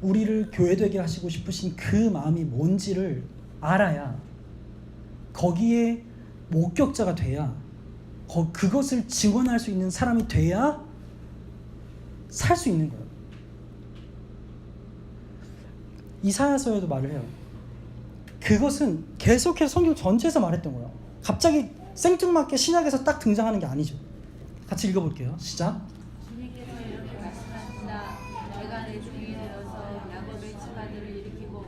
우리를 교회되게 하시고 싶으신 그 마음이 뭔지를 알아야, 거기에 목격자가 돼야, 그것을 증언할 수 있는 사람이 돼야 살 수 있는 거예요. 이사야서에도 말을 해요. 그것은 계속해서 성경 전체에서 말했던 거예요. 갑자기 생뚱맞게 신약에서 딱 등장하는 게 아니죠. 같이 읽어볼게요. 시작. 주님께서 이렇게 말씀하신다. 내가 내 종이 되어서 야곱의 집안들을 일으키고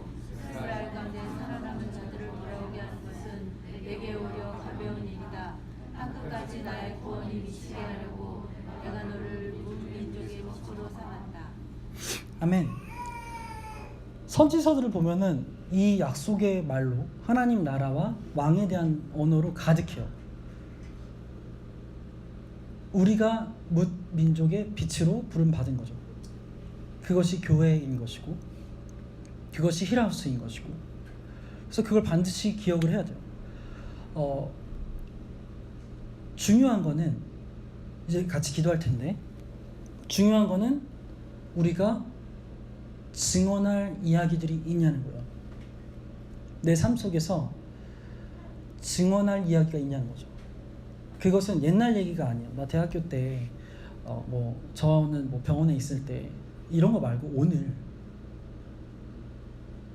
이스라엘 가운데 살아남은 자들을 돌아오게 하는 것은 내게 오히려 가벼운 일이다. 한 끝까지 나의 구원이 미치게 하려고 내가 너를 민족의 목표로 삼았다. 아멘. 선지서들을 보면은 이 약속의 말로 하나님 나라와 왕에 대한 언어로 가득해요. 우리가 뭇 민족의 빛으로 부름 받은 거죠. 그것이 교회인 것이고, 그것이 힐하우스인 것이고, 그래서 그걸 반드시 기억을 해야 돼요. 중요한 거는, 이제 같이 기도할 텐데, 중요한 거는 우리가 증언할 이야기들이 있냐는 거예요. 내 삶 속에서 증언할 이야기가 있냐는 거죠. 그것은 옛날 얘기가 아니에요. 나 대학교 때 저는 병원에 있을 때 이런 거 말고 오늘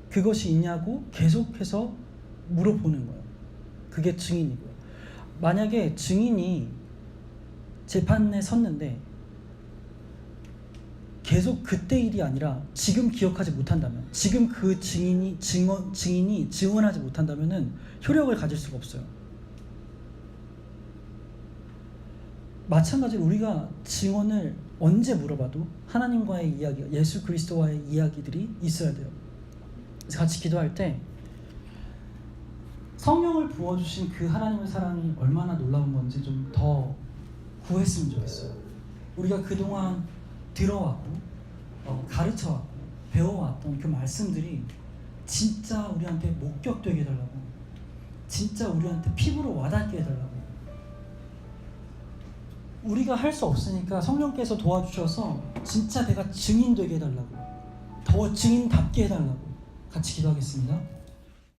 그것이 있냐고 계속해서 물어보는 거예요. 그게 증인이고요. 만약에 증인이 재판에 섰는데 계속 그때 일이 아니라 지금 기억하지 못한다면, 지금 그 증인이 증언하지 못한다면은 효력을 가질 수가 없어요. 마찬가지로 우리가 증언을 언제 물어봐도 하나님과의 이야기, 예수 그리스도와의 이야기들이 있어야 돼요. 그래서 같이 기도할 때 성령을 부어주신 그 하나님의 사랑이 얼마나 놀라운 건지 좀 더 구했으면 좋겠어요. 우리가 그동안 들어왔고 가르쳐왔고 배워왔던 그 말씀들이 진짜 우리한테 목격되게 해달라고, 진짜 우리한테 피부로 와닿게 해달라고. 우리가 할 수 없으니까 성령께서 도와주셔서 진짜 내가 증인 되게 해달라고, 더 증인답게 해달라고 같이 기도하겠습니다.